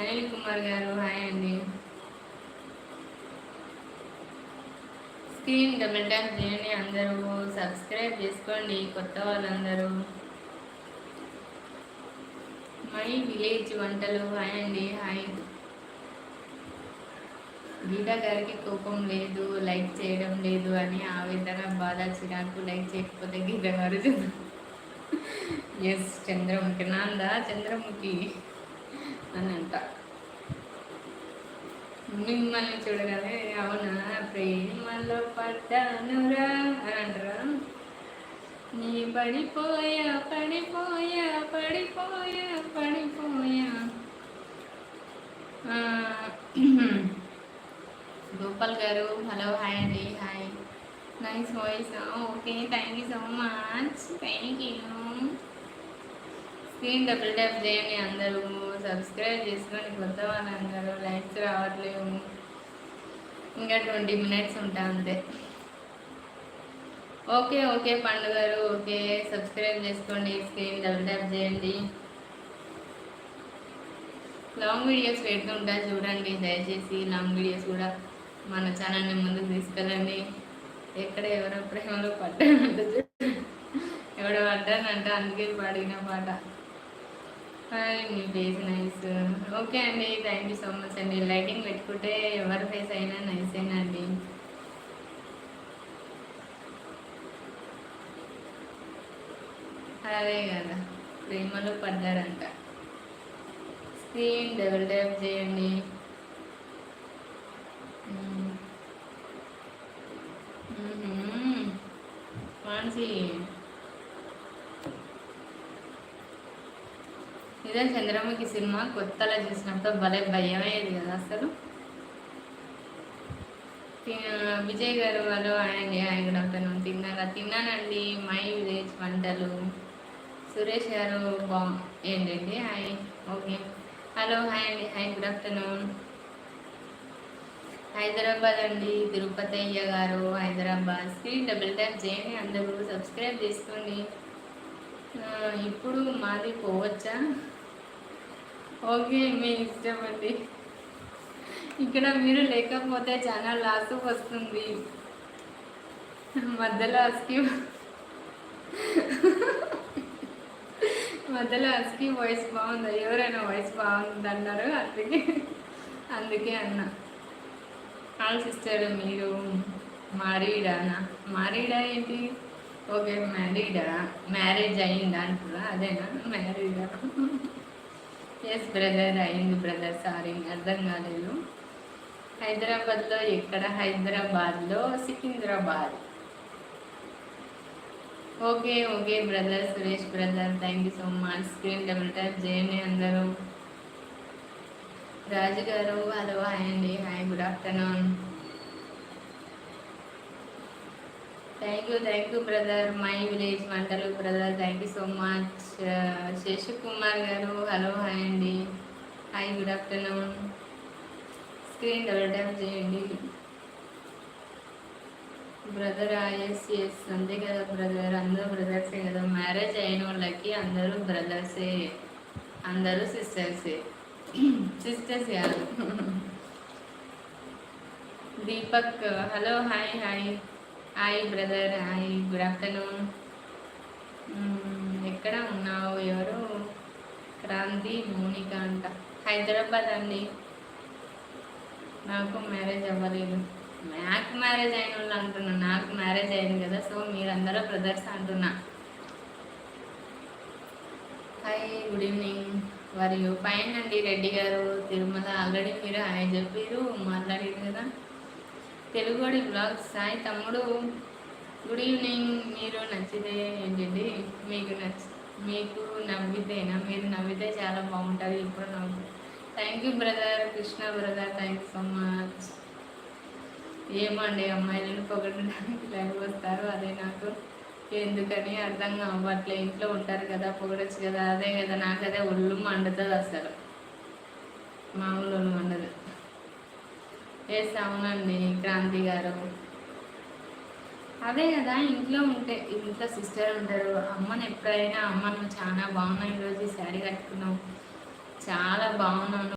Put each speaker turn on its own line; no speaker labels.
అనిల్ కుమార్ గారు హాయ్ అండి. Screen double tap చేయండి, అందరూ సబ్స్క్రైబ్ చేసుకోండి కొత్త వాళ్ళందరూ. మై విలేజ్ వంటలు హాయ్ అండి. హాయ్. గీతా గారికి కోపం లేదు, లైక్ చేయడం లేదు అని ఆవేదన, బాధ, చిరాకు. లైక్ చేయకపోతే గీతా గారు ఎస్ చంద్రముఖి నాందా చంద్రముఖి అని అంట. మిమ్మల్ని చూడగానే అవునా ప్రేమలో పడ్డానురా అని అంటారా. నీ పడిపోయా పడిపోయా పడిపోయా పడిపోయా. గోపాల్ గారు హలో హాయ్ అండి. Hi. Nice voice. Okay thank you so much. Thank you. Screen double tap చేయండి అందరూ, సబ్స్క్రైబ్ చేసుకొని కొత్త వాళ్ళందరూ. లైక్స్ రావట్లేవు, ఇంకా 20 minutes ఉంటా అంతే. ఓకే ఓకే పండు గారు ఓకే. సబ్స్క్రైబ్ చేసుకోండి, స్క్రీన్ డబుల్ ట్యాప్ చేయండి. లాంగ్ వీడియోస్ పెడుతుంటా చూడండి దయచేసి. లాంగ్ వీడియోస్ కూడా మన ఛానల్ని ముందుకు తీసుకెళ్ళండి. ఎక్కడ ఎవరో ప్రేమలో పడ్డానంట, ఎవడో పడ్డానంట, అందుకే పాడిన పాట. మీ ఫేస్ నైస్. ఓకే అండి థ్యాంక్ యూ సో మచ్ అండి. లైటింగ్ పెట్టుకుంటే ఎవరి ఫేస్ అయినా నైస్ అయినా అండి. అదే కదా ప్రేమలో పడ్డారంట. స్క్రీన్ డబుల్ ట్యాప్ చేయండి. మాన్సి నిజం చంద్రముఖి సినిమా కొత్తలా చూసినప్పుడు భలే భయం అయ్యేది కదా అసలు. విజయ్ గారు వాళ్ళు అండి హాయ్ గుడ్ ఆఫ్టర్నూన్. తిన్నానండి. మై విలేజ్ వంటలు. సురేష్ గారు ఏంటండి హాయ్. ఓకే హలో హాయ్ అండి. Hi good afternoon. హైదరాబాద్ అండి తిరుపతి అయ్య గారు హైదరాబాద్. స్క్రీన్ డబుల్ ట్యాప్ చేయండి అందరూ, సబ్స్క్రైబ్ చేసుకోండి. ఇప్పుడు మాది పోవచ్చా? ఓకే మీ ఇష్టం అండి. ఇక్కడ మీరు లేకపోతే చాలా లాస్ వస్తుంది. మధ్యలో అస్కి వాయిస్ బాగుంది. ఎవరైనా వాయిస్ బాగుంది అన్నారు, అందుకే అన్న. హాయ్ సిస్టర్ మీరు మారీడా ఏంటి? ఓకే మ్యారేజ్ అయిందా అంటున్నా, అదేనా మ్యారీడా? ఎస్ బ్రదర్ అయింది బ్రదర్. సారీ అర్థం కాలేదు. హైదరాబాద్లో ఎక్కడ? హైదరాబాద్లో Secunderabad. Okay okay brother Suresh brother thank you so much. Screen double tap చేయండి అందరూ. రాజు గారు హలో హాయ్ అండి. Hi good afternoon. Thank you brother. My village వంటలు brother thank you so much. Sasikumar గారు హలో హాయ్ అండి. Hi good afternoon. Screen double tap చేయండి brother. Yes అంతే కదా బ్రదర్, అందరూ బ్రదర్సే కదా. మ్యారేజ్ అయిన వాళ్ళకి అందరూ బ్రదర్సే, అందరూ సిస్టర్సే. సిస్టర్స్ కాదు. Deepak hello hi. Hi brother. Hi good afternoon. ఎక్కడ ఉన్నావు? ఎవరు? క్రాంతి మౌనిక అంట. హైదరాబాద్ అండి. నాకు మ్యారేజ్ అవ్వలేదు. నాకు మ్యారేజ్ అయిన వాళ్ళు అంటున్నా, నాకు మ్యారేజ్ అయింది కదా, సో మీరందరూ బ్రదర్స్ అంటున్నా. Hi good evening. మరియు ఫైన్ అండి. రెడ్డి గారు తిరుమల ఆల్రెడీ మీరు హాయ్ చెప్పారు, మాట్లాడారు కదా. తెలుగుడి బ్లాగ్స్ సాయి తమ్ముడు గుడ్ ఈవినింగ్. మీరు నచ్చితే ఏంటండి, మీకు నవ్వితేనా? మీరు నవ్వితే చాలా బాగుంటుంది. ఇప్పుడు నవ్వు. Thank you brother. Krishna brother thank you so much. ఏమండి అమ్మాయిలను పొగడడానికి లైవ్ వస్తారు, అదే నాకు ఎందుకని అర్థం అవ్వట్లే. ఇంట్లో ఉంటారు కదా, పొగడచ్చు కదా. అదే కదా నాకదే ఒళ్ళు మండుతుంది అసలు, మామూలు ఒళ్ళు మండదు. ఎస్ అవునండి క్రాంతి గారు. అదే కదా ఇంట్లో ఉంటే, ఇంట్లో సిస్టర్ ఉంటారు. అమ్మని ఎప్పుడైనా అమ్మ నువ్వు చాలా బాగున్నావు, ఈరోజు శారీ కట్టుకున్నావు, చాలా బాగున్నావు.